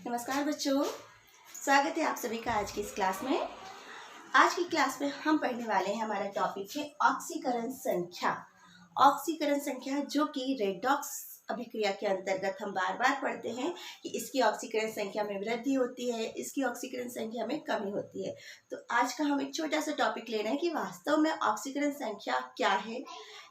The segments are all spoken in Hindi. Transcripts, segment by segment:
नमस्कार बच्चों, स्वागत है आप सभी का आज की इस क्लास में। आज की क्लास में हम पढ़ने वाले हैं, हमारा टॉपिक है ऑक्सीकरण संख्या। ऑक्सीकरण संख्या जो कि रेडॉक्स अभिक्रिया के अंतर्गत हम बार बार पढ़ते हैं कि इसकी ऑक्सीकरण संख्या में वृद्धि होती है, इसकी ऑक्सीकरण संख्या में कमी होती है। तो आज का हम एक छोटा सा टॉपिक ले रहे हैं कि वास्तव में ऑक्सीकरण संख्या क्या है,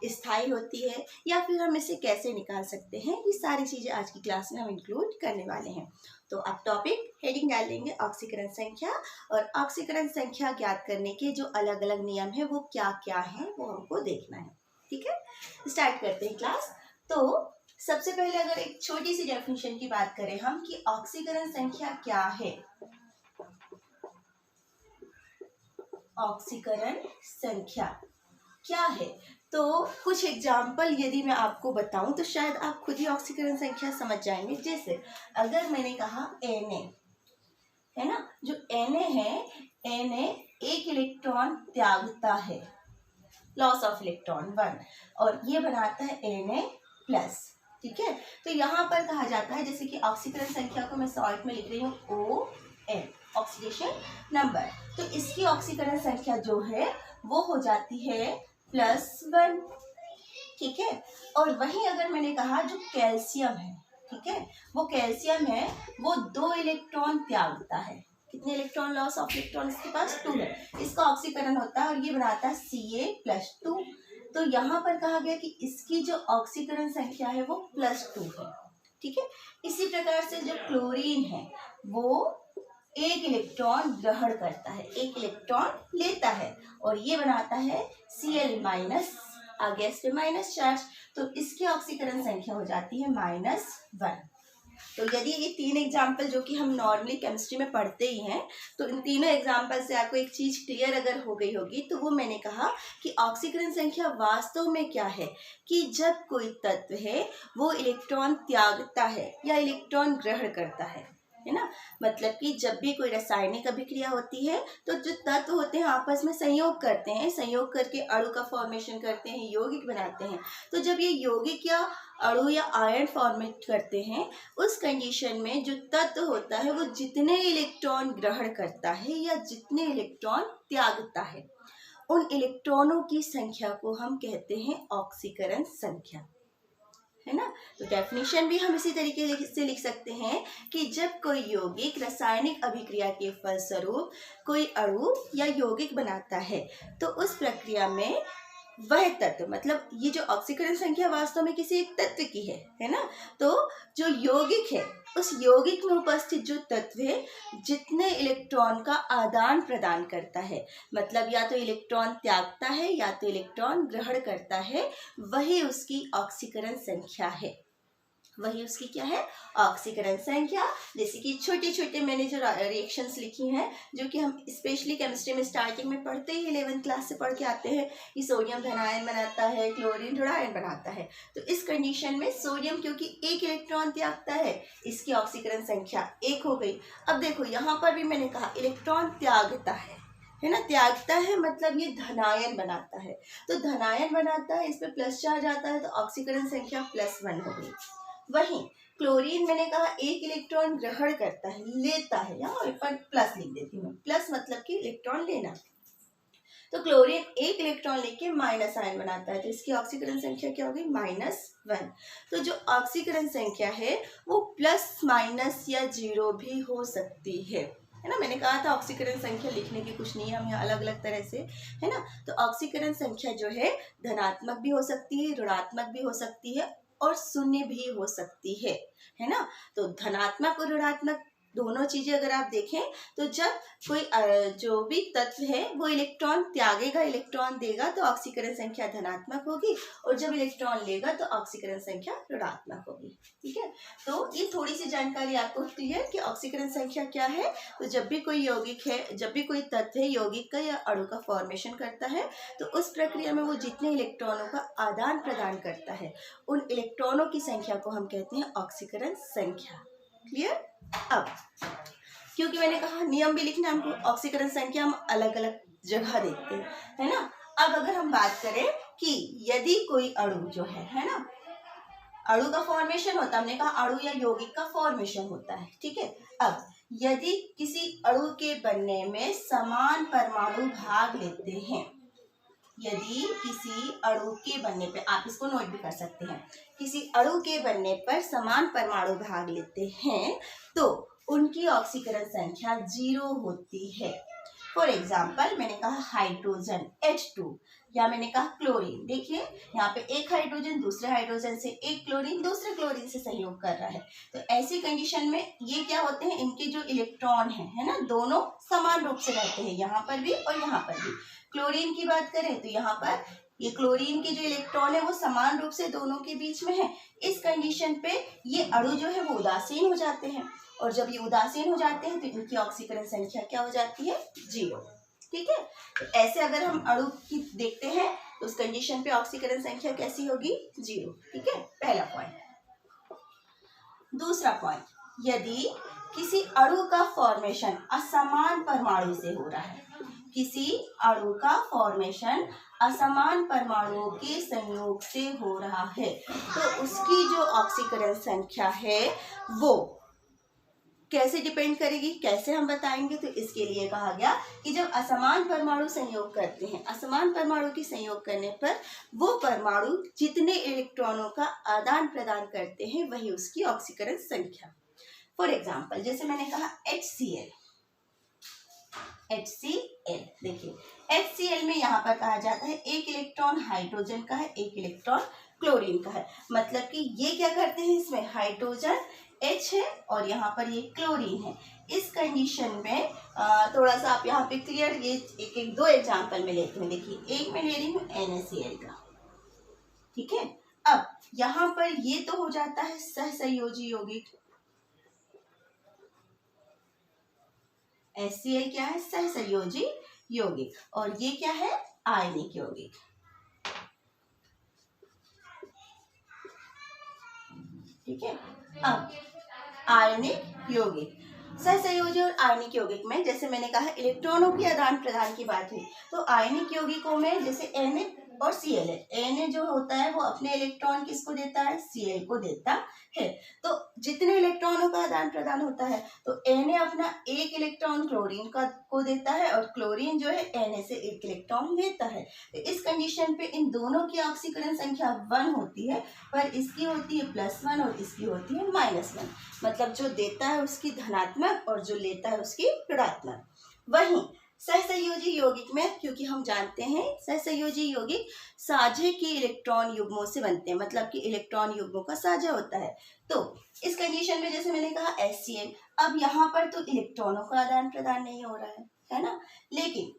स्थायी होती है या फिर हम इसे कैसे निकाल सकते हैं। ये सारी चीज़ें आज की क्लास में हम इंक्लूड करने वाले हैं। तो अब टॉपिक हेडिंग डाल देंगे ऑक्सीकरण संख्या, और ऑक्सीकरण संख्या ज्ञात करने के जो अलग अलग नियम है वो क्या क्या है वो हमको देखना है। ठीक है, स्टार्ट करते हैं क्लास। तो सबसे पहले अगर एक छोटी सी डेफिनेशन की बात करें हम कि ऑक्सीकरण संख्या क्या है। ऑक्सीकरण संख्या क्या है, तो कुछ एग्जाम्पल यदि मैं आपको बताऊं तो शायद आप खुद ही ऑक्सीकरण संख्या समझ जाएंगे। जैसे अगर मैंने कहा Na है ना, जो Na है, Na एक इलेक्ट्रॉन त्यागता है, लॉस ऑफ इलेक्ट्रॉन 1, और ये बनाता है Na प्लस। ठीक है, तो यहाँ पर कहा जाता है, जैसे कि ऑक्सीकरण संख्या को मैं शॉर्ट में लिख रही हूँ ON, ऑक्सीडेशन नंबर, तो इसकी ऑक्सीकरण संख्या जो है वो हो जाती है +1। ठीक है, और वहीं अगर मैंने कहा जो कैल्शियम है, ठीक है, वो कैल्शियम है, वो 2 इलेक्ट्रॉन त्यागता है। कितने इलेक्ट्रॉन, लॉस ऑफ इलेक्ट्रॉन इसके पास 2 है, इसका ऑक्सीकरण होता है और ये बनाता है Ca+2। तो यहाँ पर कहा गया कि इसकी जो ऑक्सीकरण संख्या है वो +2 है। ठीक है, इसी प्रकार से जो क्लोरीन है वो एक इलेक्ट्रॉन ग्रहण करता है, एक इलेक्ट्रॉन लेता है, और ये बनाता है Cl-, आगे इस पे माइनस चार्ज, तो इसकी ऑक्सीकरण संख्या हो जाती है -1। तो यदि ये 3 एग्जाम्पल जो कि हम नॉर्मली केमिस्ट्री में पढ़ते ही हैं, तो इन तीनों एग्जाम्पल से आपको एक चीज क्लियर अगर हो गई होगी, तो वो मैंने कहा कि ऑक्सीकरण संख्या वास्तव में क्या है कि जब कोई तत्व है वो इलेक्ट्रॉन त्यागता है या इलेक्ट्रॉन ग्रहण करता है ना। मतलब कि जब भी कोई रासायनिक अभिक्रिया होती है तो जो तत्व होते हैं आपस में संयोग करते हैं, संयोग करके अणु का फॉर्मेशन करते हैं, यौगिक बनाते हैं। तो जब ये यौगिक या अणु या आयन फॉर्मेट करते हैं, उस कंडीशन में जो तत्व होता है वो जितने इलेक्ट्रॉन ग्रहण करता है या जितने इलेक्ट्रॉन त्यागता है, उन इलेक्ट्रॉनों की संख्या को हम कहते हैं ऑक्सीकरण संख्या, है ना। तो डेफिनेशन भी हम इसी तरीके से लिख सकते हैं कि जब कोई यौगिक रासायनिक अभिक्रिया के फलस्वरूप कोई अणु या यौगिक बनाता है, तो उस प्रक्रिया में वह तत्व, मतलब ये जो ऑक्सीकरण संख्या वास्तव में किसी एक तत्व की है ना, तो जो यौगिक है उस यौगिक में उपस्थित जो तत्व है जितने इलेक्ट्रॉन का आदान प्रदान करता है, मतलब या तो इलेक्ट्रॉन त्यागता है या तो इलेक्ट्रॉन ग्रहण करता है, वही उसकी ऑक्सीकरण संख्या है। वही उसकी क्या है, ऑक्सीकरण संख्या। जैसे कि छोटे छोटे मैंने जो रिएक्शंस लिखी हैं, जो कि हम स्पेशली केमिस्ट्री में स्टार्टिंग में पढ़ते ही 11th क्लास से पढ़ के आते हैं कि सोडियम धनायन बनाता है, क्लोरीन ऋणायन बनाता है। तो इस कंडीशन में सोडियम क्योंकि एक इलेक्ट्रॉन त्यागता है, इसकी ऑक्सीकरण संख्या 1 हो गई। अब देखो यहाँ पर भी मैंने कहा इलेक्ट्रॉन त्यागता है ना, त्यागता है मतलब ये धनायन बनाता है, तो धनायन बनाता है, इस पे प्लस चार्ज आता है, तो ऑक्सीकरण संख्या +1 हो गई। वहीं क्लोरीन मैंने कहा एक इलेक्ट्रॉन ग्रहण करता है, लेता है, यहाँ पर प्लस लिख देती हूँ, प्लस मतलब कि इलेक्ट्रॉन लेना। तो क्लोरीन एक इलेक्ट्रॉन लेके माइनस आयन बनाता है, तो इसकी ऑक्सीकरण संख्या क्या होगी, -1। तो जो ऑक्सीकरण संख्या है वो प्लस माइनस या 0 भी हो सकती है ना। मैंने कहा था ऑक्सीकरण संख्या लिखने के कुछ नियम है अलग अलग तरह से, है ना। तो ऑक्सीकरण संख्या जो है धनात्मक भी हो सकती है, ऋणात्मक भी हो सकती है और शून्य भी हो सकती है ना। तो धनात्मक और ऋणात्मक दोनों चीजें अगर आप देखें, तो जब कोई जो भी तत्व है वो इलेक्ट्रॉन त्यागेगा, इलेक्ट्रॉन देगा, तो ऑक्सीकरण संख्या धनात्मक होगी, और जब इलेक्ट्रॉन लेगा तो ऑक्सीकरण संख्या ऋणात्मक होगी। ठीक है, तो ये थोड़ी सी जानकारी आपको क्लियर कि ऑक्सीकरण संख्या क्या है। तो जब भी कोई यौगिक है, जब भी कोई तत्व है यौगिक का या अणु का फॉर्मेशन करता है, तो उस प्रक्रिया में वो जितने इलेक्ट्रॉनों का आदान प्रदान करता है, उन इलेक्ट्रॉनों की संख्या को हम कहते हैं ऑक्सीकरण संख्या। क्लियर। अब क्योंकि मैंने कहा नियम भी लिखना, हमको ऑक्सीकरण संख्या हम अलग अलग जगह देखते हैं, है ना। अब अगर हम बात करें कि यदि कोई अणु जो है ना, अणु का फॉर्मेशन होता है, हमने कहा अणु या यौगिक का फॉर्मेशन होता है, ठीक है। अब यदि किसी अणु के बनने में समान परमाणु भाग लेते हैं, यदि किसी अणु के बनने पर, आप इसको नोट भी कर सकते हैं, किसी अणु के बनने पर समान परमाणु भाग लेते हैं तो उनकी ऑक्सीकरण संख्या 0 होती है। फॉर एग्जाम्पल मैंने कहा हाइड्रोजन H2, या मैंने कहा क्लोरीन। देखिए यहाँ पे एक हाइड्रोजन दूसरे हाइड्रोजन से, एक क्लोरीन दूसरे क्लोरीन से सहयोग कर रहा है, तो ऐसी कंडीशन में ये क्या होते हैं, इनके जो इलेक्ट्रॉन है ना, दोनों समान रूप से रहते हैं, यहाँ पर भी और यहाँ पर भी। क्लोरीन की बात करें तो यहाँ पर ये क्लोरीन के जो इलेक्ट्रॉन है वो समान रूप से दोनों के बीच में है। इस कंडीशन पे ये अणु जो है वो उदासीन हो जाते हैं, और जब ये उदासीन हो जाते हैं तो इनकी ऑक्सीकरण संख्या क्या हो जाती है, 0, ठीक है। तो ऐसे अगर हम अणु की देखते हैं तो उस कंडीशन पे ऑक्सीकरण संख्या कैसी होगी, 0, ठीक है, पहला पॉइंट। दूसरा पॉइंट, यदि किसी अणु का फॉर्मेशन असमान परमाणु से हो रहा है, किसी अणु का फॉर्मेशन असमान परमाणुओं के संयोग से हो रहा है, तो उसकी जो ऑक्सीकरण संख्या है वो कैसे डिपेंड करेगी, कैसे हम बताएंगे, तो इसके लिए कहा गया कि जब असमान परमाणु संयोग करते हैं, असमान परमाणु की संयोग करने पर वो परमाणु जितने इलेक्ट्रॉनों का आदान प्रदान करते हैं वही उसकी ऑक्सीकरण संख्या। फॉर एग्जाम्पल जैसे मैंने कहा HCl, देखिए HCl में यहाँ पर कहा जाता है एक इलेक्ट्रॉन हाइड्रोजन का है, एक इलेक्ट्रॉन क्लोरीन का है, मतलब कि ये क्या करते हैं, इसमें हाइड्रोजन H है और यहाँ पर ये क्लोरीन है। इस कंडीशन में थोड़ा सा आप यहाँ पे क्लियर, ये एक दो एग्जांपल में लेते हैं। देखिए एक मैं ले रही हूँ NaCl का, ठीक है। अब यहाँ पर ये तो हो जाता है सहसंयोजी यौगिक, HCl क्या है, सहसंयोजी यौगिक, और ये क्या है, आयनिक यौगिक, ठीक है। अब आयनिक यौगिक, सहसंयोजी और आयनिक यौगिक में जैसे मैंने कहा इलेक्ट्रॉनों के आदान प्रदान की बात हुई, तो आयनिक यौगिकों में जैसे Na और Cl है, Na जो होता है वो अपने इलेक्ट्रॉन किसको देता है, Cl को देता है। तो जितने इलेक्ट्रॉनों का आदान प्रदान होता है तो Na अपना एक इलेक्ट्रॉन क्लोरीन को देता है और क्लोरीन जो है Na से एक इलेक्ट्रॉन लेता है। तो इस कंडीशन पे इन दोनों की ऑक्सीकरण संख्या 1 होती है, पर इसकी होती है +1 और इसकी होती है -1, मतलब जो देता है उसकी धनात्मक और जो लेता है उसकी ऋणात्मक। वहीं सहसंयोजी यौगिक में, क्योंकि हम जानते हैं सहसंयोजी यौगिक साझे के इलेक्ट्रॉन युग्मों से बनते हैं, मतलब कि इलेक्ट्रॉन युग्मों का साझा होता है। तो इस कंडीशन में जैसे मैंने कहा HCl, अब यहाँ पर तो इलेक्ट्रॉनों का आदान प्रदान नहीं हो रहा है ना, लेकिन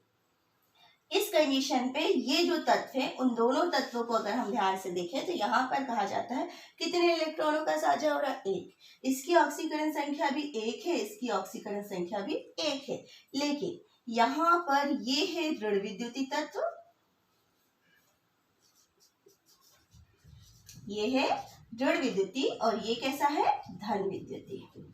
इस कंडीशन पे ये जो तत्व है उन दोनों तत्वों को अगर हम ध्यान से देखें तो यहाँ पर कहा जाता है कितने इलेक्ट्रॉनों का साझा हो रहा है, 1। इसकी ऑक्सीकरण संख्या भी 1 है, इसकी ऑक्सीकरण संख्या भी 1 है, लेकिन यहाँ पर ये है ऋण विद्युतीय तत्व, ये है ऋण विद्युतीय, और ये कैसा है, धन विद्युतीय,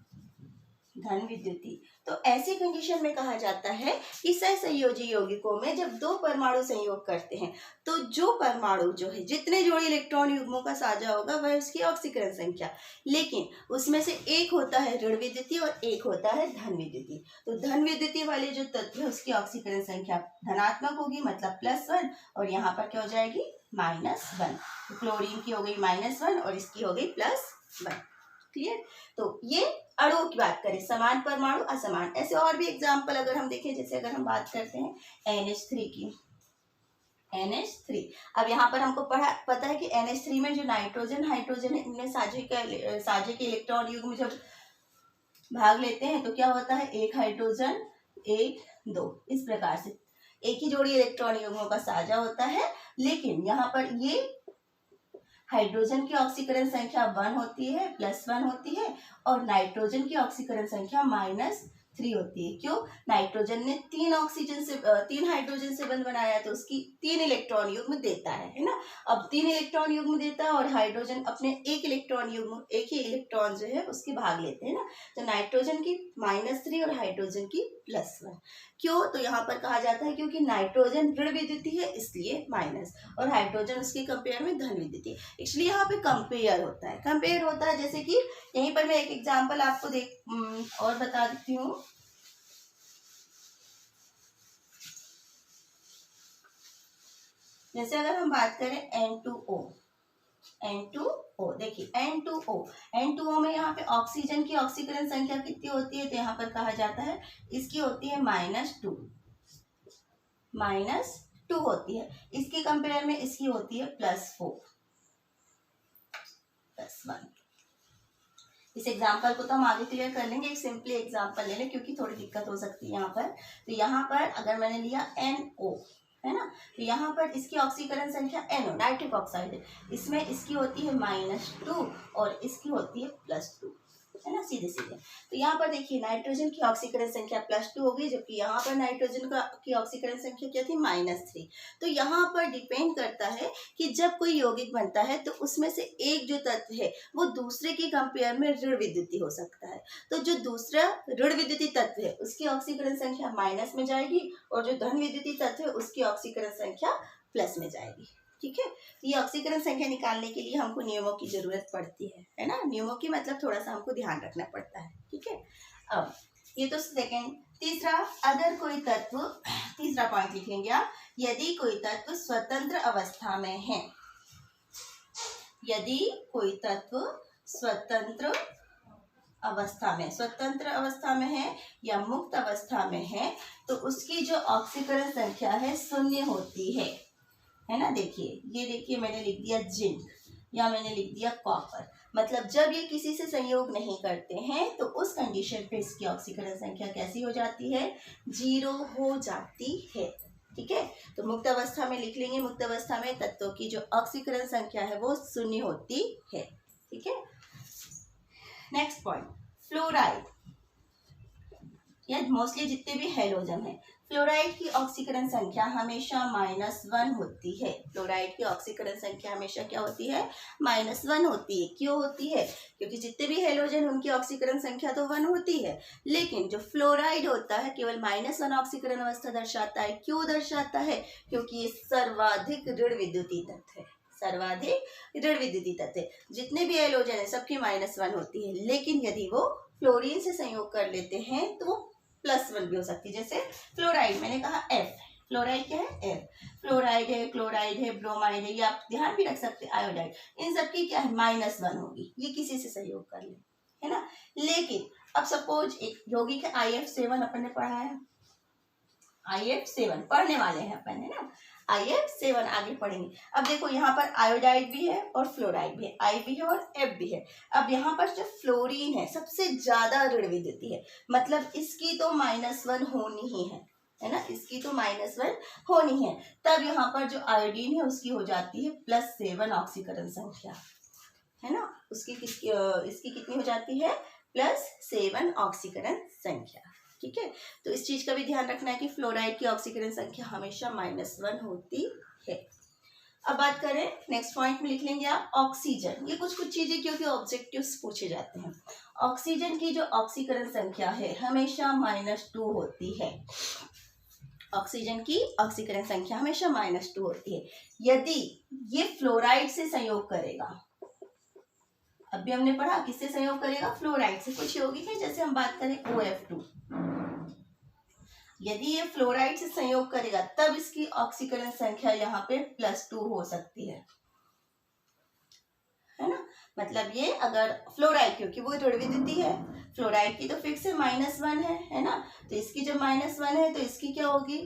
धन विद्युतीय। तो ऐसी कंडीशन में कहा जाता है कि सहसंयोजी यौगिकों में जब दो परमाणु संयोग करते हैं तो जो परमाणु जो है जितने जोड़ी इलेक्ट्रॉन युग्मों का साझा होगा वह उसकी ऑक्सीकरण संख्या, लेकिन उसमें से एक होता है ऋण विद्युतीय और एक होता है धन विद्युतीय। तो धन विद्युतीय वाले जो तत्व है उसकी ऑक्सीकरण संख्या धनात्मक होगी, मतलब +1, और यहाँ पर क्या हो जाएगी, -1। तो क्लोरीन की हो गई -1 और इसकी हो गई +1। क्लियर। तो ये अणुओं की बात करें, समान परमाणु असमान। ऐसे और भी एग्जाम्पल अगर हम देखें, जैसे अगर हम बात करते हैं NH3 की, NH3। अब यहाँ पर हमको पता है कि NH3 में जो नाइट्रोजन हाइड्रोजन है इनमें साझे के इलेक्ट्रॉन युग्म जब भाग लेते हैं तो क्या होता है, एक हाइड्रोजन 1 2, इस प्रकार से एक ही जोड़ी इलेक्ट्रॉन युग्मों का साझा होता है। लेकिन यहाँ पर ये हाइड्रोजन की ऑक्सीकरण संख्या 1 होती है, +1 होती है, और नाइट्रोजन की ऑक्सीकरण संख्या 3 होती है। क्यों? नाइट्रोजन ने 3 हाइड्रोजन से बंध बनाया है तो उसकी 3 इलेक्ट्रॉन युग्म देता है ना। अब 3 इलेक्ट्रॉन युग्म देता है और हाइड्रोजन अपने एक ही इलेक्ट्रॉन जो है उसके भाग लेते हैं ना। तो नाइट्रोजन की -3 और हाइड्रोजन की +1। क्यों? तो यहाँ पर कहा जाता है क्योंकि नाइट्रोजन ऋण विद्युतीय है इसलिए माइनस, और हाइड्रोजन उसके कंपेयर में धन विद्युतीय। एक्चुअली यहाँ पे कंपेयर होता है जैसे कि यहीं पर मैं एक एग्जांपल आपको और बता देती हूँ। जैसे अगर हम बात करें N2O, देखिए N2O में यहाँ पे ऑक्सीजन की ऑक्सीकरण संख्या कितनी होती है? तो यहाँ पर कहा जाता है इसकी होती है -2 होती है। इसके कंपेयर में इसकी होती है +4 +1। इस एग्जाम्पल को तो हम आगे क्लियर कर लेंगे, एक सिंपली एग्जाम्पल ले लें क्योंकि थोड़ी दिक्कत हो सकती है यहाँ पर। तो यहाँ पर अगर मैंने लिया NO है ना, तो यहाँ पर इसकी ऑक्सीकरण संख्या NO नाइट्रिक ऑक्साइड है, इसमें इसकी होती है -2 और इसकी होती है +2 है ना, सीधे। तो यहाँ पर देखिए नाइट्रोजन की ऑक्सीकरण संख्या +2 हो गई, जबकि यहाँ पर नाइट्रोजन की ऑक्सीकरण संख्या क्या थी? -3। तो यहाँ पर डिपेंड करता है कि जब कोई यौगिक बनता है तो उसमें से एक जो तत्व है वो दूसरे के कंपेयर में ऋण विद्युतीय हो सकता है। तो जो दूसरा ऋण विद्युतीय तत्व है उसकी ऑक्सीकरण संख्या माइनस में जाएगी और जो धन विद्युतीय तत्व है उसकी ऑक्सीकरण संख्या प्लस में जाएगी। ठीक है, तो ये ऑक्सीकरण संख्या निकालने के लिए हमको नियमों की जरूरत पड़ती है ना। नियमों की मतलब थोड़ा सा हमको ध्यान रखना पड़ता है। ठीक है, अब ये तो सेकंड। तीसरा, अगर कोई तत्व, तीसरा पॉइंट लिख लेंगे आप, यदि कोई तत्व स्वतंत्र अवस्था में है, यदि कोई तत्व स्वतंत्र अवस्था में है या मुक्त अवस्था में है तो उसकी जो ऑक्सीकरण संख्या है 0 होती है ना। देखिए मैंने लिख दिया जिंक या मैंने लिख दिया कॉपर, मतलब जब ये किसी से संयोग नहीं करते हैं तो उस कंडीशन पे इसकी ऑक्सीकरण संख्या कैसी हो जाती है? 0 हो जाती है। ठीक है, तो मुक्त अवस्था में लिख लेंगे, मुक्त अवस्था में तत्वों की जो ऑक्सीकरण संख्या है वो 0 होती है। ठीक है, नेक्स्ट पॉइंट, फ्लोराइड या मोस्टली जितने भी हैलोजन है, फ्लोराइड की ऑक्सीकरण संख्या हमेशा -1 होती है। फ्लोराइड की ऑक्सीकरण संख्या हमेशा क्या होती है? -1 होती है। क्यों होती है? क्योंकि जितने भी हैलोजन उनकी ऑक्सीकरण संख्या तो 1 होती है, लेकिन जो फ्लोराइड होता है केवल -1 ऑक्सीकरण अवस्था दर्शाता है। क्यों दर्शाता है? क्योंकि ये सर्वाधिक ऋण विद्युतीय तत्व है, सर्वाधिक ऋण विद्युतीय तत्व है। जितने भी हैलोजन है सबकी -1 होती है, लेकिन यदि वो फ्लोरीन से संयोग कर लेते हैं तो +1 भी हो सकती है। जैसे फ्लोराइड, मैंने कहा F, फ्लोराइड क्या है? F। फ्लोराइड है, क्लोराइड है, ब्रोमाइड है, ये आप ध्यान भी रख सकते हैं, आयोडाइड, इन सबकी क्या है? -1 होगी, ये किसी से सहयोग कर ले, है ना। लेकिन अब सपोज एक यौगिक है IF7, अपन ने पढ़ा है, IF7 पढ़ने वाले हैं अपन, है ना। IF7 आगे पढ़ेंगे। अब देखो यहाँ पर आयोडाइड भी है और फ्लोराइड भी है, I भी है और F भी है। अब यहाँ पर जो फ्लोरीन है सबसे ज्यादा ऋण विद्युतीय है, मतलब इसकी तो -1 होनी ही है ना, इसकी तो -1 होनी है। तब यहाँ पर जो आयोडीन है उसकी हो जाती है +7 ऑक्सीकरण संख्या, है ना। इसकी कितनी हो जाती है? +7 ऑक्सीकरण संख्या। ठीक है, तो इस चीज का भी ध्यान रखना है कि फ्लोराइड की ऑक्सीकरण संख्या हमेशा -1 होती है। अब बात करें नेक्स्ट पॉइंट में लिख लेंगे आप ऑक्सीजन। ये कुछ चीजें क्योंकि ऑब्जेक्टिव्स पूछे जाते हैं। ऑक्सीजन की जो ऑक्सीकरण संख्या है हमेशा -2 होती है। ऑक्सीजन की ऑक्सीकरण संख्या हमेशा -2 होती है। यदि ये फ्लोराइड से संयोग करेगा, अभी हमने पढ़ा किससे संयोग करेगा? फ्लोराइड से। कुछ यौगिक है जैसे हम बात करें OF2, यदि ये फ्लोराइड से संयोग करेगा तब इसकी ऑक्सीकरण संख्या यहाँ पे +2 हो सकती है ना। मतलब ये अगर फ्लोराइड, क्योंकि वो ऋण विद्युतीय है, फ्लोराइड की तो फिक्स है -1 है ना, तो इसकी जब -1 है तो इसकी क्या होगी?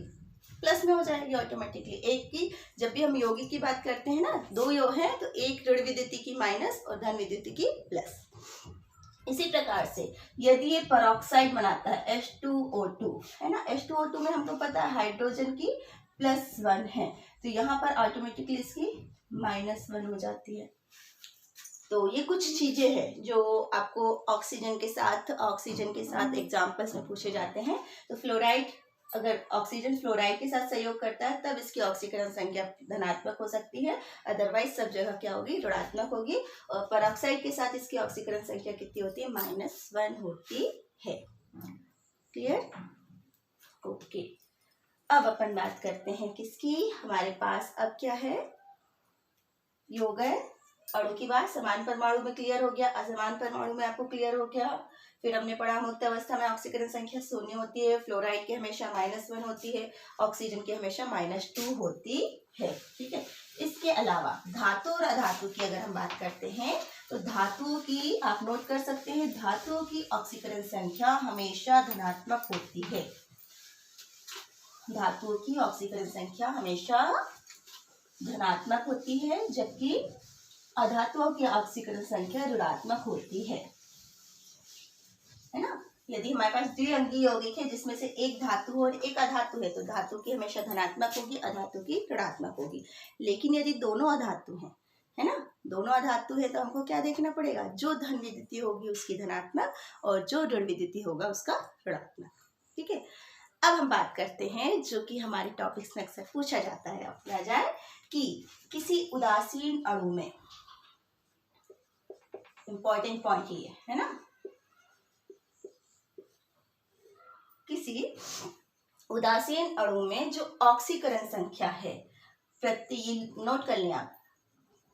प्लस में हो जाएगी ऑटोमेटिकली। एक की, जब भी हम यौगिक की बात करते हैं ना, 2 योग है तो एक ऋण विद्युतीय की माइनस और धन विद्युतीय की प्लस। इसी प्रकार से यदि ये पेरोक्साइड बनाता है H2O2, है ना, H2O2 में हमको पता है हाइड्रोजन की +1 है, तो यहाँ पर ऑटोमेटिकली इसकी -1 हो जाती है। तो ये कुछ चीजें हैं जो आपको ऑक्सीजन के साथ एग्जाम्पल्स में पूछे जाते हैं। तो फ्लोराइड, अगर ऑक्सीजन फ्लोराइड के साथ सहयोग करता है तब इसकी ऑक्सीकरण संख्या धनात्मक हो सकती है, अदरवाइज सब जगह क्या होगी, ऋणात्मक होगी। और पेरोक्साइड के साथ इसकी ऑक्सीकरण संख्या कितनी होती है, -1 होती है। क्लियर? ओके, अब अपन बात करते हैं किसकी, हमारे पास अब क्या है, यौगिक अणु की बात। समान परमाणु में क्लियर हो गया, असमान परमाणु में आपको क्लियर हो गया। फिर हमने पढ़ा मुक्त अवस्था में ऑक्सीकरण संख्या 0 होती है, फ्लोराइड की हमेशा -1 होती है, ऑक्सीजन की हमेशा -2 होती है। ठीक है, इसके अलावा धातु और अधातु की अगर हम बात करते हैं तो धातुओं की आप नोट कर सकते हैं, धातुओं की ऑक्सीकरण संख्या हमेशा धनात्मक होती है। धातुओं की ऑक्सीकरण संख्या हमेशा धनात्मक होती है, जबकि अधातुओं की ऑक्सीकरण संख्या ऋणात्मक होती है ना। यदि हमारे पास द्विअंगी यौगिक है जिसमें से एक धातु और एक अधातु है तो धातु की हमेशा धनात्मक होगी, अधातु की ऋणात्मक होगी। लेकिन यदि दोनों अधातु हैं, है ना, दोनों अधातु है तो हमको क्या देखना पड़ेगा, जो धन विद्युतीय होगी उसकी धनात्मक और जो ऋण विद्युतीय होगा उसका ऋणात्मक। ठीक है, अब हम बात करते हैं जो कि हमारे टॉपिक्स में अक्सर पूछा जाता है। अब क्या जाए कि किसी उदासीन अणु में, इंपॉर्टेंट पॉइंट ये है ना, किसी उदासीन अणु में जो ऑक्सीकरण संख्या है, प्रत्येक, नोट कर लें आप,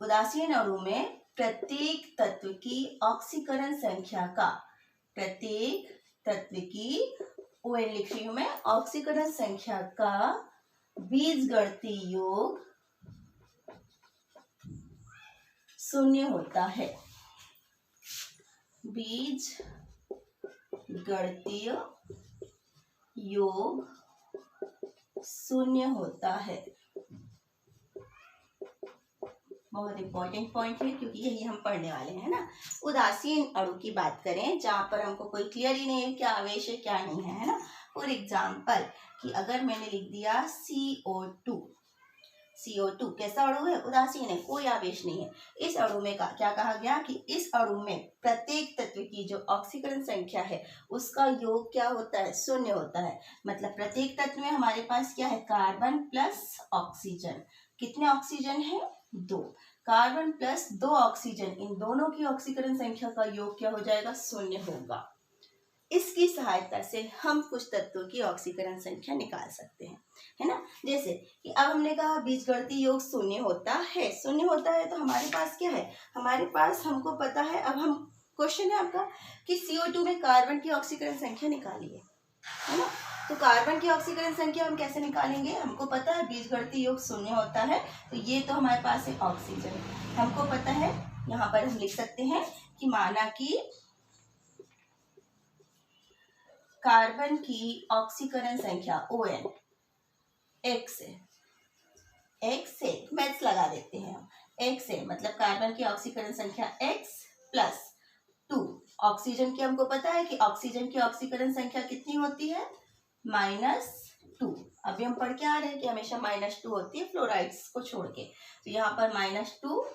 उदासीन अणु में प्रत्येक तत्व की ऑक्सीकरण संख्या का, प्रत्येक तत्व की, ON लिख रही हूं मैं, ऑक्सीकरण संख्या का बीजगणितीय योग 0 होता है। बीजगणितीय योग 0 होता है। बहुत इंपॉर्टेंट पॉइंट है क्योंकि यही हम पढ़ने वाले हैं ना। उदासीन अणु की बात करें जहां पर हमको कोई क्लियर ही नहीं है क्या आवेश है क्या नहीं है ना। फॉर एग्जाम्पल कि अगर मैंने लिख दिया CO2, CO2 कैसा अणु है, उदासीन है, कोई आवेश नहीं है। इस अणु में क्या कहा गया कि इस अणु में प्रत्येक तत्व की जो ऑक्सीकरण संख्या है उसका योग क्या होता है, 0 होता है। मतलब प्रत्येक तत्व में हमारे पास क्या है, कार्बन प्लस ऑक्सीजन। कितने ऑक्सीजन है, 2। कार्बन प्लस 2 ऑक्सीजन, इन दोनों की ऑक्सीकरण संख्या का योग क्या हो जाएगा, 0 होगा। इसकी सहायता से हम कुछ तत्वों की ऑक्सीकरण संख्या निकाल सकते हैं, है ना। जैसे कि अब हमने कहा बीजगणितीय योग 0 होता है, 0 होता है तो हमारे पास क्या है, हमारे पास हमको पता है, अब हम क्वेश्चन है आपका कि CO2 में कार्बन की ऑक्सीकरण संख्या निकालिए, है ना। तो कार्बन की ऑक्सीकरण संख्या हम कैसे निकालेंगे, हमको पता है बीजगणितीय योग 0 होता है, तो ये तो हमारे पास है ऑक्सीजन, हमको पता है। यहाँ पर हम लिख सकते हैं कि माना कि कार्बन की ऑक्सीकरण संख्या ON X है, X से मैथ्स लगा देते हैं हम, X है मतलब कार्बन की ऑक्सीकरण संख्या X प्लस 2, ऑक्सीजन की हमको पता है कि ऑक्सीजन की ऑक्सीकरण संख्या कितनी होती है, -2। अभी हम पढ़ के आ रहे हैं कि हमेशा -2 होती है फ्लोराइड्स को छोड़ के, तो यहाँ पर -2,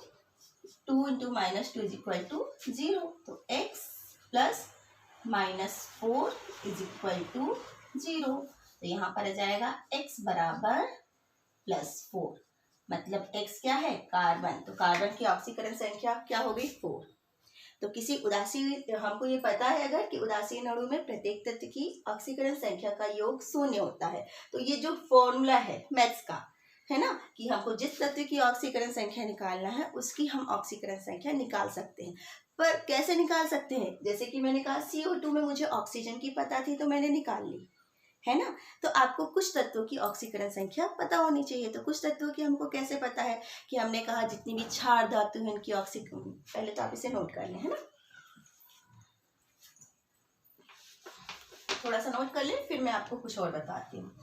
2 × -2 = 0, तो x प्लस -4 = 0। तो यहाँ पर आ जाएगा x बराबर +4, मतलब x क्या है, कार्बन, तो कार्बन की ऑक्सीकरण संख्या क्या हो गई, 4। तो किसी उदासीन, हमको ये पता है अगर कि उदासीन अणु में प्रत्येक तत्व की ऑक्सीकरण संख्या का योग 0 होता है, तो ये जो फॉर्मूला है मैथ्स का, है ना, कि हमको जिस तत्व की ऑक्सीकरण संख्या निकालना है उसकी हम ऑक्सीकरण संख्या निकाल सकते हैं। पर कैसे निकाल सकते हैं, जैसे कि मैंने कहा CO2 में मुझे ऑक्सीजन की पता थी तो मैंने निकाल ली, है ना। तो आपको कुछ तत्वों की ऑक्सीकरण संख्या पता होनी चाहिए। तो कुछ तत्वों की हमको कैसे पता है कि हमने कहा जितनी भी क्षार धातु है उनकी ऑक्सीकरण, पहले तो आप इसे नोट कर लें, है ना, थोड़ा सा नोट कर लें, फिर मैं आपको कुछ और बताती हूँ।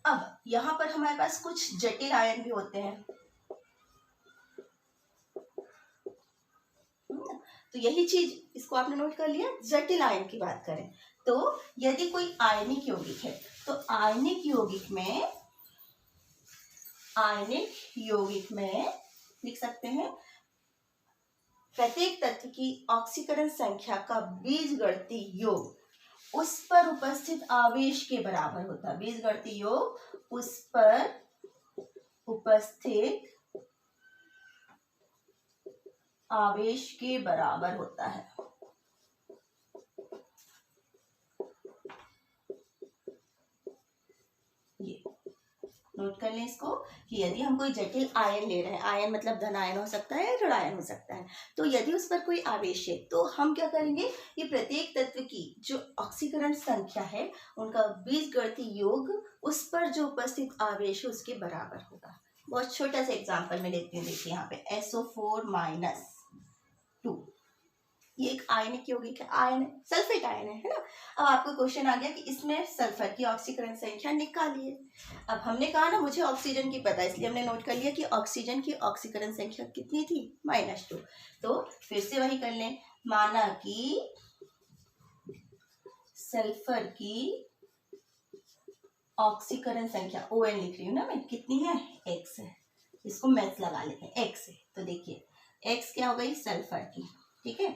अब यहाँ पर हमारे पास कुछ जटिल आयन भी होते हैं, तो यही चीज, इसको आपने नोट कर लिया। जटिल आयन की बात करें तो यदि कोई आयनिक यौगिक है तो आयनिक यौगिक में लिख सकते हैं प्रत्येक तत्व की ऑक्सीकरण संख्या का बीजगणितीय योग उस पर उपस्थित आवेश के बराबर होता है। बीजगणितीय योग उस पर उपस्थित आवेश के बराबर होता है। ये नोट कर लें इसको कि यदि हम कोई जटिल आयन ले रहे हैं, आयन मतलब धन आयन हो सकता है या ऋण आयन हो सकता है, तो यदि उस पर कोई आवेश है तो हम क्या करेंगे, ये प्रत्येक तत्व की जो ऑक्सीकरण संख्या है उनका बीजगणितीय योग उस पर जो उपस्थित आवेश है उसके बराबर होगा। बहुत छोटा सा एग्जाम्पल में लेती हूँ। देखिए यहाँ पे SO4-2 ये एक आयनिक यौगिक आयन है, सल्फेट आयन है ना। अब आपको क्वेश्चन आ गया कि इसमें सल्फर की ऑक्सीकरण संख्या निकालिए। अब हमने कहा ना मुझे ऑक्सीजन की पता है, इसलिए हमने नोट कर लिया कि ऑक्सीजन की ऑक्सीकरण संख्या कितनी थी, -2। तो फिर से वही कर लें, माना कि सल्फर की ऑक्सीकरण संख्या ON लिख रही हूँ ना मैं, कितनी है, X है। इसको मैथ लगा लेते हैं, X है तो देखिए X क्या हो गई, सल्फर की, ठीक है,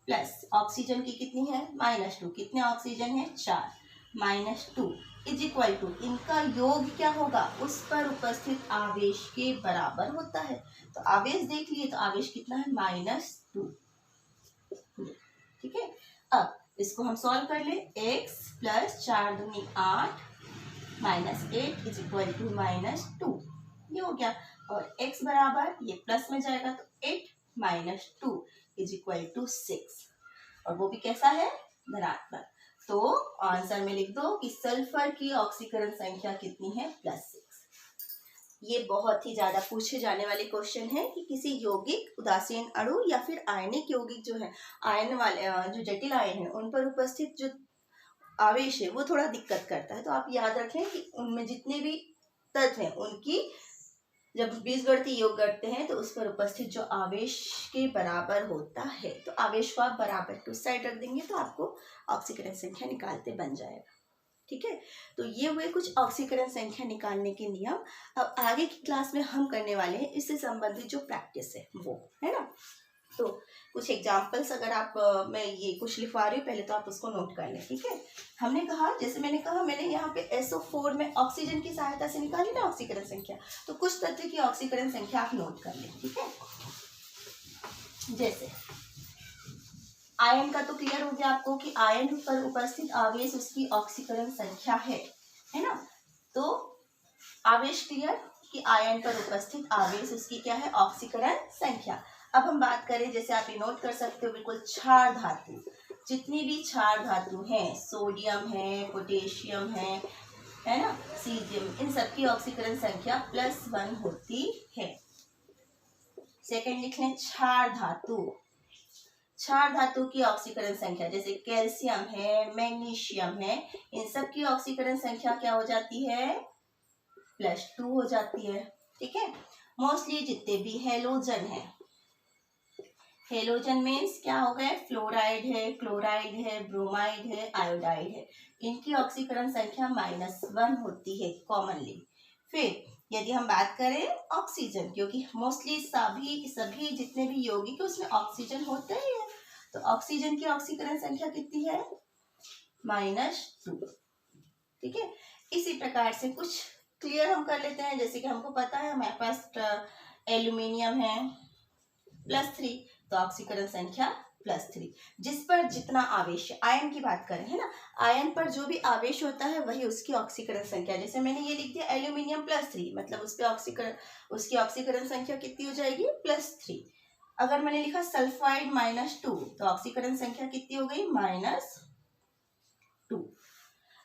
प्लस ऑक्सीजन की कितनी है, -2। कितने ऑक्सीजन है, 4, -2 इज इक्वल टू इनका योग क्या होगा, उस पर उपस्थित आवेश के बराबर होता है। तो आवेश देख लिए, तो आवेश कितना है, -2, ठीक है। अब इसको हम सॉल्व कर ले, x + 4 दूनी 8 -8 इज इक्वल टू -2, ये हो गया। और x बराबर, ये प्लस में जाएगा तो 8 - 2 इज इक्वल टू 6, और वो भी कैसा है, धनात्मक। तो आंसर में लिख दो कि सल्फर की ऑक्सीकरण संख्या कितनी है, +6। ये बहुत ही ज्यादा पूछे जाने वाले क्वेश्चन है कि किसी यौगिक उदासीन अणु या फिर आयनिक यौगिक जो है, आयन वाले जो जटिल आयन है उन पर उपस्थित जो आवेश है वो थोड़ा दिक्कत करता है। तो आप याद रखें कि उनमें जितने भी तत्व हैं उनकी जब बीजगणितीय योग करते हैं तो उस पर उपस्थित जो आवेश के बराबर होता है, तो आवेश को आप बराबर के उस साइड रख देंगे तो आपको ऑक्सीकरण संख्या निकालते बन जाएगा, ठीक है। तो ये हुए कुछ ऑक्सीकरण संख्या निकालने के नियम। अब आगे की क्लास में हम करने वाले हैं इससे संबंधित जो प्रैक्टिस है वो, है ना। तो कुछ एग्जाम्पल्स अगर आप मैं ये कुछ लिखवा रही हूँ, पहले तो आप उसको नोट कर लें, ठीक है। हमने कहा, जैसे मैंने कहा, मैंने यहाँ पे SO4 में ऑक्सीजन की सहायता से निकाली ना ऑक्सीकरण संख्या, तो कुछ तत्व की ऑक्सीकरण संख्या आप नोट कर लें, ठीक है। जैसे आयन का तो क्लियर हो गया आपको कि आयन पर उपस्थित आवेश उसकी ऑक्सीकरण संख्या है ना। तो आवेश क्लियर कि आयन पर उपस्थित आवेश उसकी क्या है, ऑक्सीकरण संख्या। अब हम बात करें, जैसे आप ये नोट कर सकते हो, बिल्कुल क्षार धातु, जितनी भी क्षार धातु हैं, सोडियम है, पोटेशियम है ना, सीजियम, इन सब की ऑक्सीकरण संख्या +1 होती है। सेकंड लिख लें, क्षार धातु, क्षार धातु की ऑक्सीकरण संख्या, जैसे कैल्शियम है, मैग्नीशियम है, इन सब की ऑक्सीकरण संख्या क्या हो जाती है, +2 हो जाती है, ठीक है। मोस्टली जितने भी हेलोजन है, हेलोजन मीन्स क्या हो गए, फ्लोराइड है, क्लोराइड है, ब्रोमाइड है, आयोडाइड है, इनकी ऑक्सीकरण संख्या -1 होती है कॉमनली। फिर यदि हम बात करें ऑक्सीजन, क्योंकि मोस्टली सभी जितने भी यौगिक है उसमें ऑक्सीजन होता ही है, तो ऑक्सीजन की ऑक्सीकरण संख्या कितनी है, -2, ठीक है। इसी प्रकार से कुछ क्लियर हम कर लेते हैं, जैसे कि हमको पता है हमारे पास एल्यूमिनियम है +3, तो ऑक्सीकरण संख्या +3, जिस पर जितना आवेश है, आयन की बात करें है ना, आयन पर जो भी आवेश होता है वही उसकी ऑक्सीकरण संख्या। जैसे मैंने ये लिख दिया एल्यूमिनियम +3, मतलब उस पे उसकी ऑक्सीकरण संख्या कितनी हो जाएगी, +3। अगर मैंने लिखा सल्फाइड -2, तो ऑक्सीकरण संख्या कितनी हो गई, -2।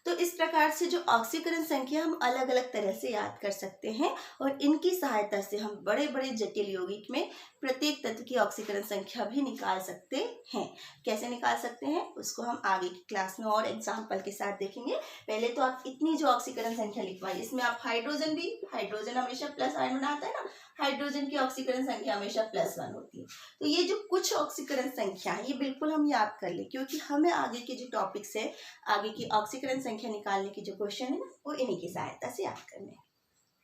तो इस प्रकार से जो ऑक्सीकरण संख्या हम अलग अलग तरह से याद कर सकते हैं, और इनकी सहायता से हम बड़े बड़े जटिल यौगिक में प्रत्येक तत्व की ऑक्सीकरण संख्या भी निकाल सकते हैं। कैसे निकाल सकते हैं उसको हम आगे की क्लास में और एग्जाम्पल के साथ देखेंगे। पहले तो आप इतनी जो ऑक्सीकरण संख्या लिखवाइए, इसमें आप हाइड्रोजन हमेशा प्लस आयन बनाता है ना, हाइड्रोजन की ऑक्सीकरण संख्या हमेशा +1 होती है। तो ये जो कुछ ऑक्सीकरण संख्या है ये बिल्कुल हम याद कर ले, क्योंकि हमें आगे के जो टॉपिक्स है, आगे की ऑक्सीकरण संख्या निकालने की जो क्वेश्चन है ना, वो इन्हीं की सहायता से याद करने हैं।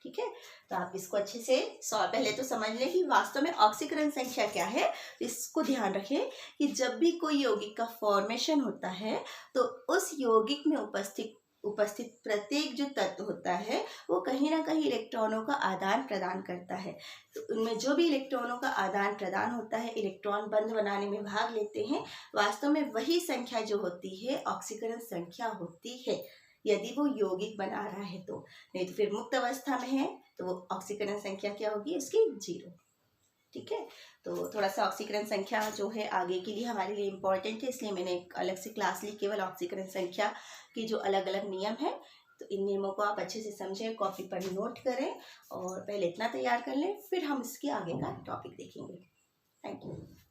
ठीक है, तो आप इसको अच्छे से पहले तो समझ लें कि वास्तव में ऑक्सीकरण संख्या क्या है। इसको ध्यान रखें कि जब भी कोई यौगिक का फॉर्मेशन होता है तो उस यौगिक में उपस्थित प्रत्येक जो तत्व होता है वो कहीं ना कहीं इलेक्ट्रॉनों का आदान प्रदान करता है। तो उनमें जो भी इलेक्ट्रॉनों का आदान प्रदान होता है, इलेक्ट्रॉन बंध बनाने में भाग लेते हैं, वास्तव में वही संख्या जो होती है ऑक्सीकरण संख्या होती है, यदि वो यौगिक बना रहा है तो। नहीं तो फिर मुक्त अवस्था में है तो वो ऑक्सीकरण संख्या क्या होगी उसकी 0। ठीक है, तो थोड़ा सा ऑक्सीकरण संख्या जो है आगे के लिए हमारे लिए इम्पोर्टेंट है, इसलिए मैंने एक अलग से क्लास ली केवल ऑक्सीकरण संख्या की जो अलग अलग नियम है। तो इन नियमों को आप अच्छे से समझें, कॉपी पर नोट करें और पहले इतना तैयार कर लें, फिर हम इसके आगे का टॉपिक देखेंगे। Thank you.